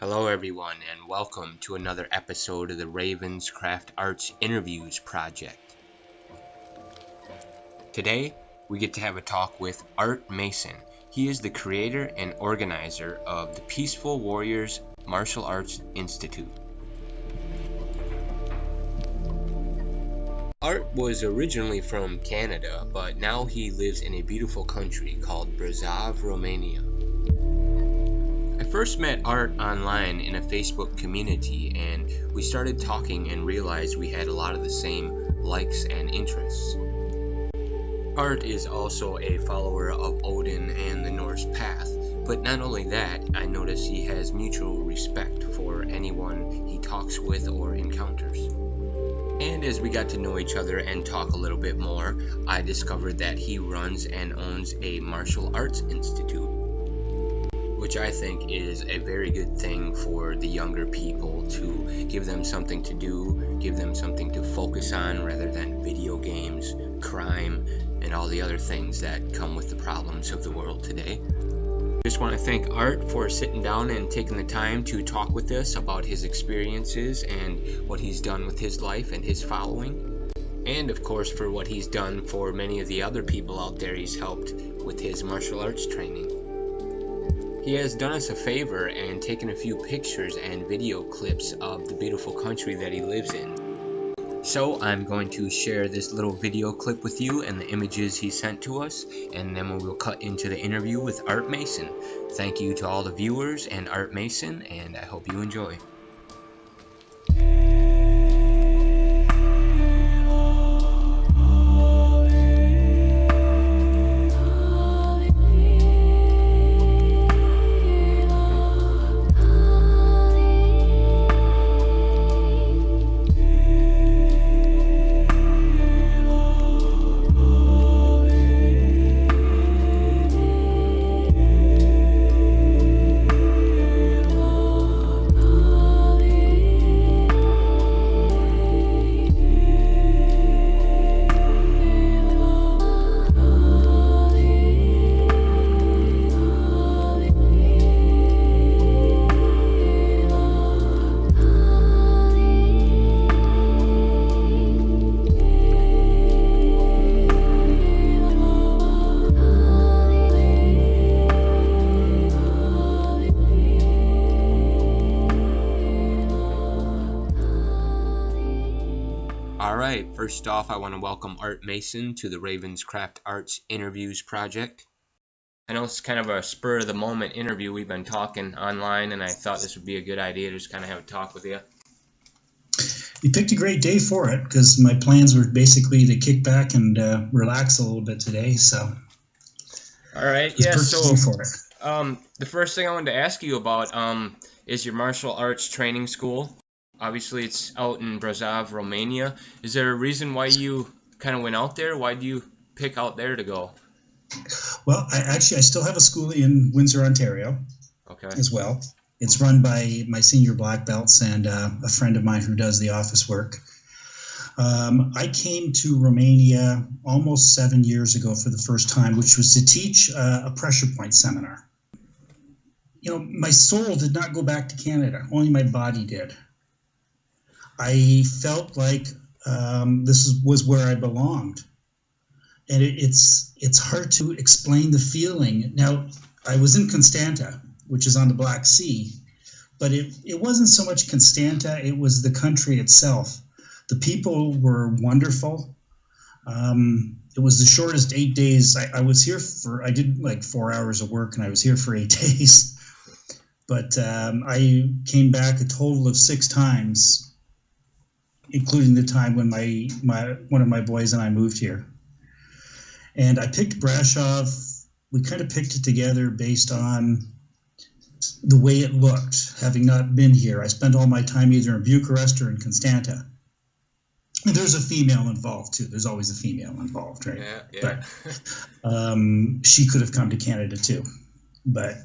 Hello everyone and welcome to another episode of the RavenzCraft Arts Interviews Project. Today we get to have a talk with Art Mason. He is the creator and organizer of the Peaceful Warriors Martial Arts Institute. Art was originally from Canada, but now he lives in a beautiful country called Brezov, Romania. I first met Art online in a Facebook community, and we started talking and realized we had a lot of the same likes and interests. Art is also a follower of Odin and the Norse path, but not only that, I notice he has mutual respect for anyone he talks with or encounters. And as we got to know each other and talk a little bit more, I discovered that he runs and owns a martial arts institute, which I think is a very good thing for the younger people, to give them something to do, give them something to focus on rather than video games, crime, and all the other things that come with the problems of the world today. Just want to thank Art for sitting down and taking the time to talk with us about his experiences and what he's done with his life and his following, and of course for what he's done for many of the other people out there he's helped with his martial arts training. He has done us a favor and taken a few pictures and video clips of the beautiful country that he lives in. So I'm going to share this little video clip with you and the images he sent to us, and then we will cut into the interview with Art Mason. Thank you to all the viewers and Art Mason, and I hope you enjoy. Alright, first off I want to welcome Art Mason to the RavenzCraft Arts Interviews Project. I know it's kind of a spur of the moment interview. We've been talking online and I thought this would be a good idea to just kind of have a talk with you. You picked a great day for it because my plans were basically to kick back and relax a little bit today. So, alright, yeah, so the first thing I wanted to ask you about is your martial arts training school. Obviously, it's out in Brezov, Romania. Is there a reason why you kind of went out there? Why do you pick out there to go? Well, I still have a school in Windsor, Ontario, as well. It's run by my senior black belts and a friend of mine who does the office work. I came to Romania almost 7 years ago for the first time, which was to teach a pressure point seminar. You know, my soul did not go back to Canada. Only my body did. I felt like this was where I belonged, and it's hard to explain the feeling. Now, I was in Constanta, which is on the Black Sea, but it wasn't so much Constanta, it was the country itself. The people were wonderful. It was the shortest 8 days. I was here I did like 4 hours of work, and I was here for 8 days, but I came back a total of 6 times, including the time when one of my boys and I moved here. And I picked Brasov. We kind of picked it together based on the way it looked, having not been here. I spent all my time either in Bucharest or in Constanta. And there's a female involved, too. There's always a female involved, right? Yeah. But she could have come to Canada, too. But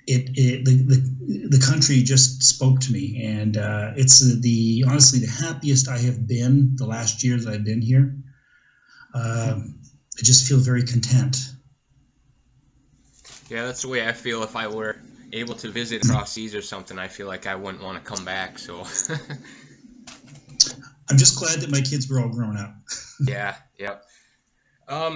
the country just spoke to me, and it's honestly the happiest I have been the last year that I've been here. I just feel very content. Yeah, that's the way I feel if I were able to visit across seas or something, I feel like I wouldn't want to come back. So I'm just glad that my kids were all grown up. Yeah, yep.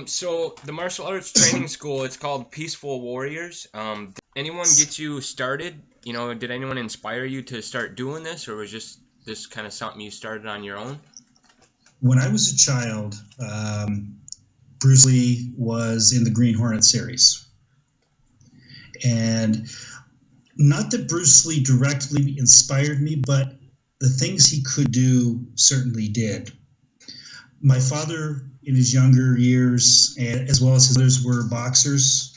So the martial arts training school, it's called Peaceful Warriors. Did anyone get you started? You know, did anyone inspire you to start doing this, or was just this kind of something you started on your own? When I was a child, Bruce Lee was in the Green Hornet series. And not that Bruce Lee directly inspired me, but the things he could do certainly did. My father, in his younger years, as well as his others, were boxers.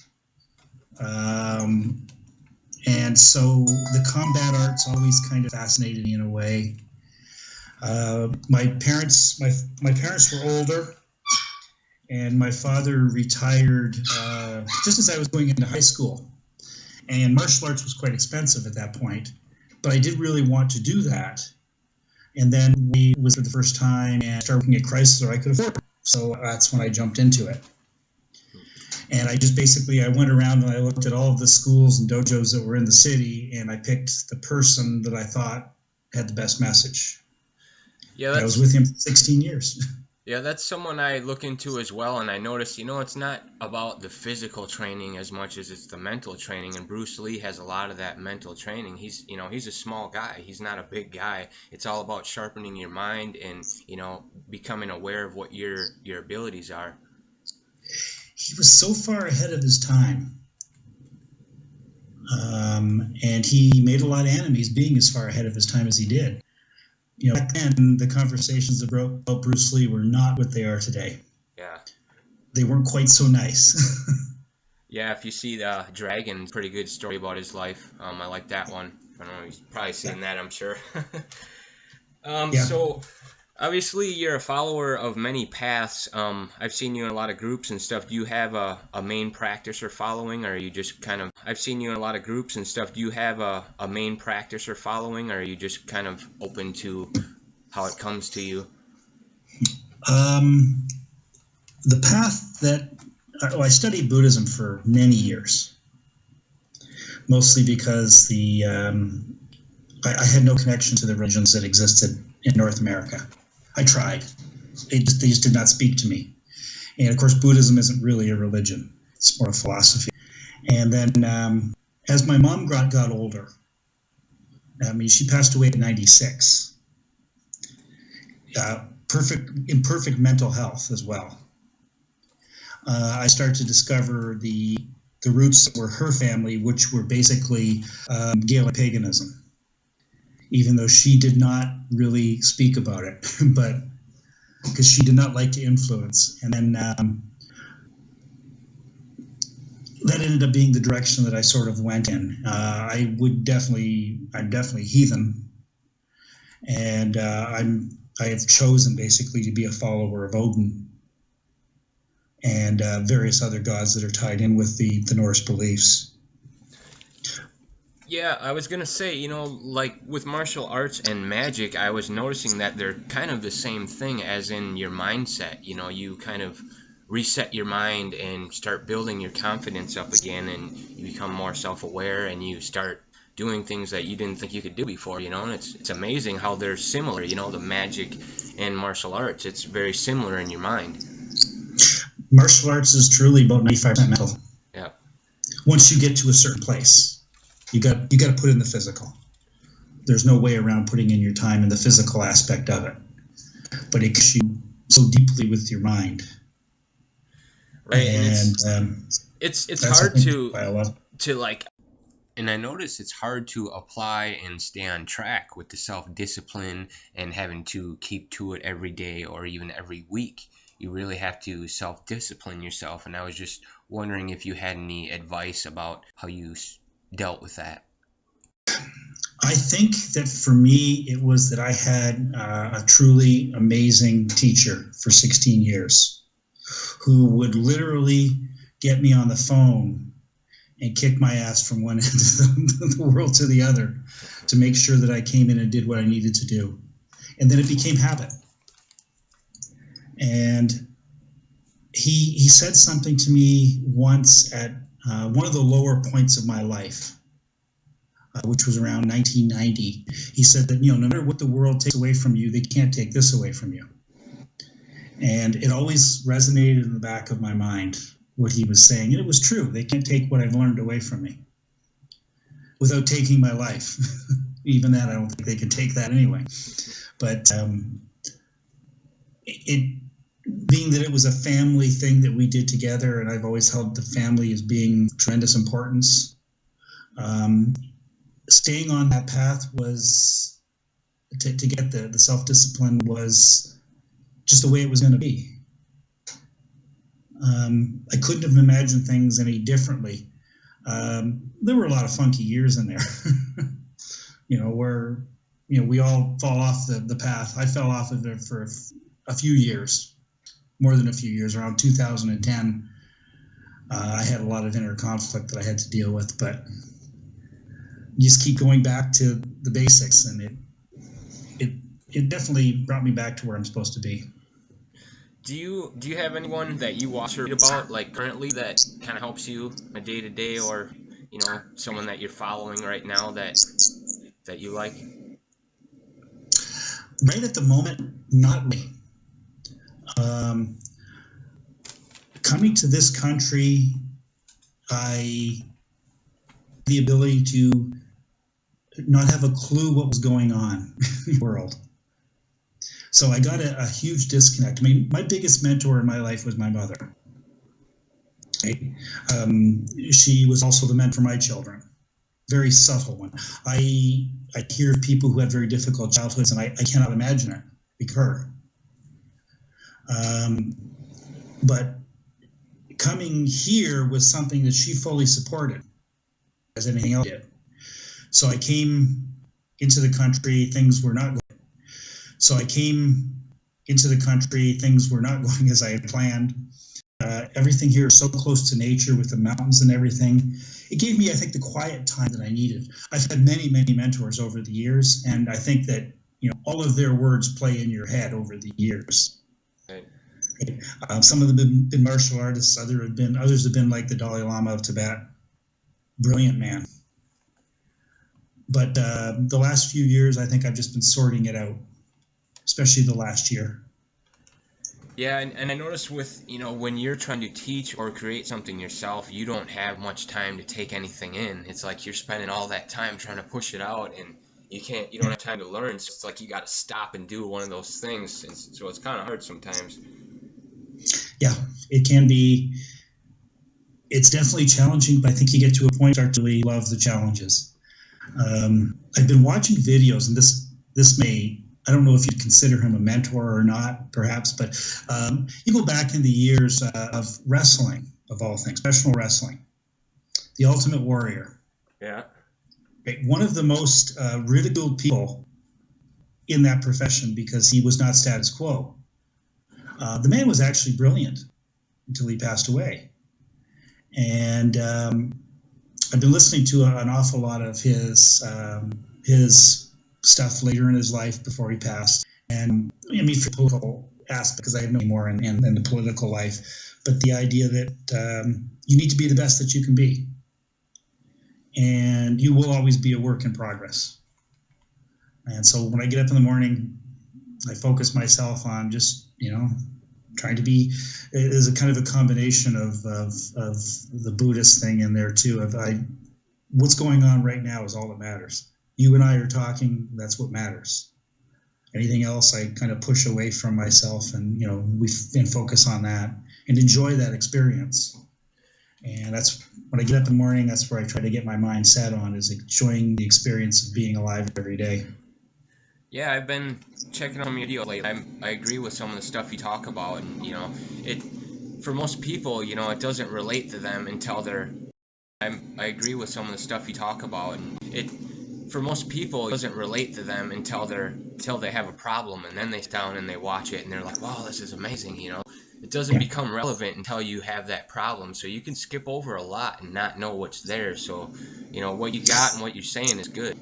And so the combat arts always kind of fascinated me in a way. My parents were older, and my father retired just as I was going into high school. And martial arts was quite expensive at that point, but I did really want to do that. And then we was for the first time and started working at Chrysler. I could afford it, so that's when I jumped into it. And I just I went around and I looked at all of the schools and dojos that were in the city, and I picked the person that I thought had the best message. Yeah, I was with him for 16 years. Yeah, that's someone I look into as well, and I noticed, it's not about the physical training as much as it's the mental training, and Bruce Lee has a lot of that mental training. He's a small guy. He's not a big guy. It's all about sharpening your mind and, becoming aware of what your abilities are. He was so far ahead of his time, and he made a lot of enemies being as far ahead of his time as he did. Back then, the conversations about Bruce Lee were not what they are today. Yeah. They weren't quite so nice. Yeah, if you see the Dragon, pretty good story about his life. I like that one. I don't know, you've probably seen that, I'm sure. So, obviously, you're a follower of many paths. I've seen you in a lot of groups and stuff. Do you have a main practice or following, or are you just kind of... I've seen you in a lot of groups and stuff. Do you have a main practice or following, or are you just kind of open to how it comes to you? The path that... I studied Buddhism for many years, mostly because I had no connection to the religions that existed in North America. I tried. They just did not speak to me. And of course, Buddhism isn't really a religion. It's more a philosophy. And then as my mom got older, she passed away at 96. Imperfect mental health as well. I started to discover the roots that were her family, which were basically Gaelic paganism, even though she did not really speak about it, but because she did not like to influence. And then that ended up being the direction that I sort of went in. I'm definitely heathen, and I have chosen basically to be a follower of Odin and various other gods that are tied in with the Norse beliefs. Yeah, I was going to say, like with martial arts and magic, I was noticing that they're kind of the same thing as in your mindset. You kind of reset your mind and start building your confidence up again, and you become more self-aware, and you start doing things that you didn't think you could do before, and it's amazing how they're similar, the magic and martial arts. It's very similar in your mind. Martial arts is truly about 95% mental. Yeah. Once you get to a certain place, you got to put in the physical. There's no way around putting in your time in the physical aspect of it. But it gets you so deeply with your mind. Right, and it's hard to like, and I notice it's hard to apply and stay on track with the self-discipline and having to keep to it every day or even every week. You really have to self-discipline yourself, and I was just wondering if you had any advice about how you dealt with that. I think that for me, it was that I had a truly amazing teacher for 16 years who would literally get me on the phone and kick my ass from one end of the world to the other to make sure that I came in and did what I needed to do. And then it became habit. And he said something to me once at one of the lower points of my life. which was around 1990. He said that, no matter what the world takes away from you, they can't take this away from you. And it always resonated in the back of my mind, what he was saying. And it was true. They can't take what I've learned away from me without taking my life. Even that, I don't think they could take that anyway. But it being that it was a family thing that we did together, and I've always held the family as being tremendous importance. Staying on that path was to get the self-discipline was just the way it was going to be. I couldn't have imagined things any differently. There were a lot of funky years in there, where, we all fall off the path. I fell off of it for a few years, more than a few years. Around 2010, I had a lot of inner conflict that I had to deal with, but you just keep going back to the basics, and it definitely brought me back to where I'm supposed to be. Do you have anyone that you watch or read about, like currently, that kind of helps you a day to day, or someone that you're following right now that you like? Right at the moment, not me. Coming to this country, I had the ability to not have a clue what was going on in the world. So I got a huge disconnect. I mean, my biggest mentor in my life was my mother. Right? She was also the mentor for my children. Very subtle one. I hear of people who had very difficult childhoods, and I cannot imagine it because of her. But coming here was something that she fully supported, as anything else did. So I came into the country, things were not going. Things were not going as I had planned. Everything here is so close to nature with the mountains and everything. It gave me, I think, the quiet time that I needed. I've had many, many mentors over the years, and I think that all of their words play in your head over the years. Right. Some of them have been martial artists, others have been like the Dalai Lama of Tibet. Brilliant man. But the last few years, I think I've just been sorting it out, especially the last year. Yeah, and I noticed with, when you're trying to teach or create something yourself, you don't have much time to take anything in. It's like you're spending all that time trying to push it out, and you don't have time to learn. So it's like you got to stop and do one of those things. So it's kind of hard sometimes. Yeah, it can be. It's definitely challenging, but I think you get to a point where you start to really love the challenges. I've been watching videos, and this may, I don't know if you'd consider him a mentor or not, perhaps, but you go back in the years of wrestling, of all things, professional wrestling, The Ultimate Warrior. Yeah. Right, one of the most ridiculed people in that profession because he was not status quo. The man was actually brilliant until he passed away. And I've been listening to an awful lot of his stuff later in his life before he passed. And I mean, for political aspect, because I have no more in the political life, but the idea that you need to be the best that you can be. And you will always be a work in progress. And so when I get up in the morning, I focus myself on just, trying to be, is a kind of a combination of the Buddhist thing in there too. What's going on right now is all that matters. You and I are talking, that's what matters. Anything else, I kind of push away from myself and, and focus on that and enjoy that experience. And that's when I get up in the morning, that's where I try to get my mind set on, is enjoying the experience of being alive every day. Yeah, I've been checking on your video lately. I agree with some of the stuff you talk about. And, for most people, it doesn't relate to them until they're. I agree with some of the stuff you talk about. And for most people, it doesn't relate to them until they have a problem, and then they sit down and they watch it and they're like, "Wow, this is amazing!" It doesn't become relevant until you have that problem. So you can skip over a lot and not know what's there. So, what you got and what you're saying is good.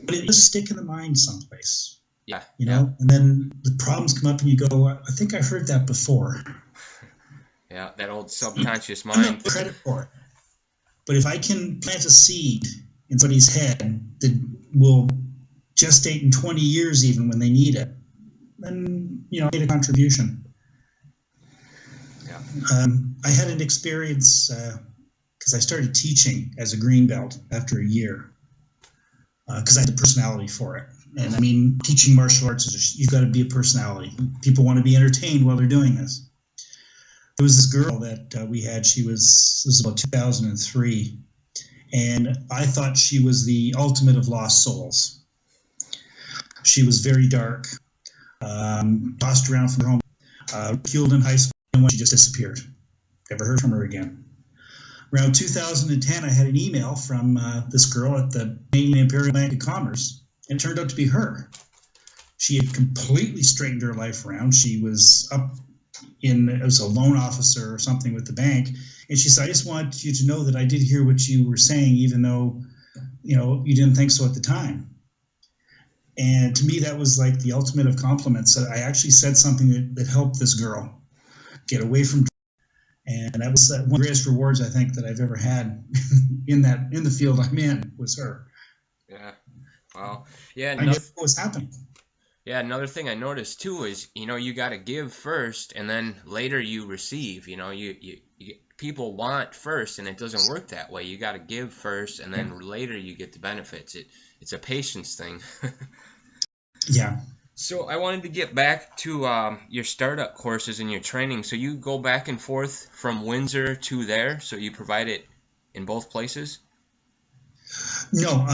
But it does stick in the mind someplace. Yeah. And then the problems come up and you go, I think I heard that before. Yeah, that old subconscious I'm mind. not credit for it. But if I can plant a seed in somebody's head that will gestate in 20 years even when they need it, then, made a contribution. Yeah. I had an experience because I started teaching as a green belt after a year because I had the personality for it. And I mean, teaching martial arts, you've got to be a personality. People want to be entertained while they're doing this. There was this girl that we had. This was about 2003. And I thought she was the ultimate of lost souls. She was very dark, tossed around from her home, killed in high school, and she just disappeared. Never heard from her again. Around 2010, I had an email from this girl at the Canadian Imperial Bank of Commerce, and it turned out to be her. She had completely straightened her life around. She was it was a loan officer or something with the bank, and she said, I just want you to know that I did hear what you were saying, even though, you didn't think so at the time. And to me, that was like the ultimate of compliments. I actually said something that helped this girl get away from, and that was one of the greatest rewards I think that I've ever had in the field I'm in, was her. Yeah. Wow. Yeah. I knew what was happening. Yeah, another thing I noticed too is, you got to give first, and then later you receive. People want first, and it doesn't work that way. You got to give first, and then later you get the benefits. It's a patience thing. Yeah. So I wanted to get back to your startup courses and your training. So you go back and forth from Windsor to there, so you provide it in both places? No,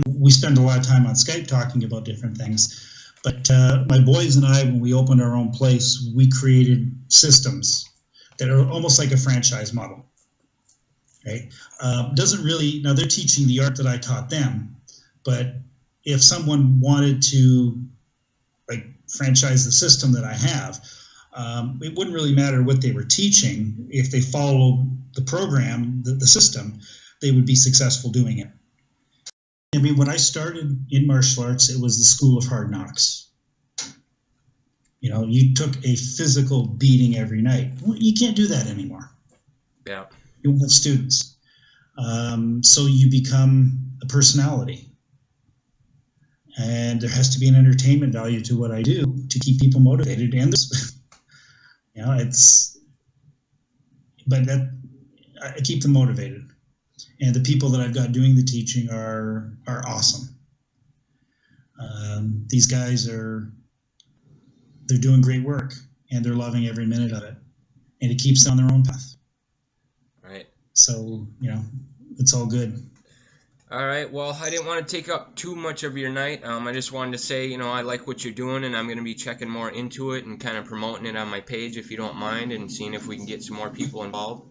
we spend a lot of time on Skype talking about different things. But my boys and I, when we opened our own place, we created systems that are almost like a franchise model. Right? Doesn't really, now they're teaching the art that I taught them, but if someone wanted to franchise the system that I have, it wouldn't really matter what they were teaching. If they followed the program, the system, they would be successful doing it. I mean, when I started in martial arts, it was the school of hard knocks. You took a physical beating every night. Well, you can't do that anymore. Yeah. You won't have students. So you become a personality. And there has to be an entertainment value to what I do to keep people motivated. And I keep them motivated. And the people that I've got doing the teaching are awesome. These guys they're doing great work, and they're loving every minute of it, and it keeps them on their own path. Right. So, it's all good. All right. Well, I didn't want to take up too much of your night. I just wanted to say, I like what you're doing, and I'm going to be checking more into it and kind of promoting it on my page, if you don't mind, and seeing if we can get some more people involved.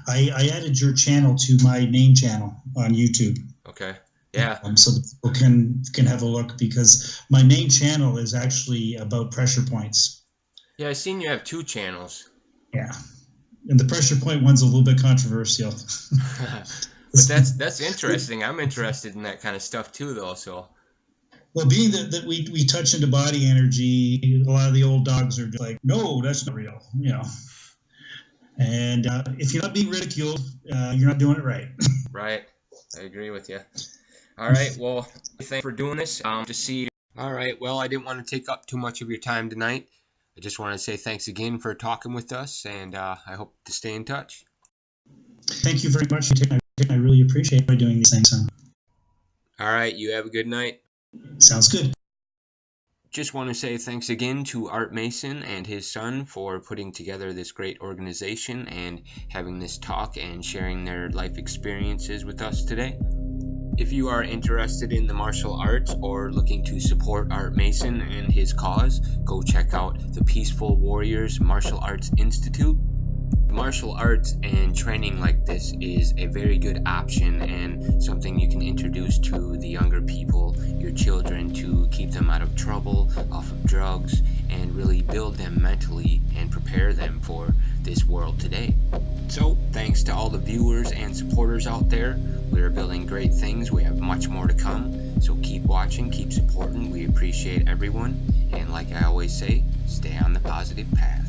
I added your channel to my main channel on YouTube. Okay. Yeah. So that people can have a look, because my main channel is actually about pressure points. Yeah, I seen you have 2 channels. Yeah, and the pressure point one's a little bit controversial. But that's interesting. I'm interested in that kind of stuff too, though. So. Well, being that we touch into body energy, a lot of the old dogs are just like, no, that's not real, And if you're not being ridiculed, you're not doing it right. Right. I agree with you. All right. Well, thanks for doing this. All right. Well, I didn't want to take up too much of your time tonight. I just want to say thanks again for talking with us, and I hope to stay in touch. Thank you very much for taking. I really appreciate doing these things. All right. You have a good night. Sounds good. Just want to say thanks again to Art Mason and his son for putting together this great organization and having this talk and sharing their life experiences with us today. If you are interested in the martial arts or looking to support Art Mason and his cause, go check out the Peaceful Warriors Martial Arts Institute. Martial arts and training like this is a very good option and something you can introduce to the younger people, your children, to keep them out of trouble, off of drugs, and really build them mentally and prepare them for this world today. So, thanks to all the viewers and supporters out there. We are building great things. We have much more to come. So keep watching, keep supporting. We appreciate everyone. And like I always say, stay on the positive path.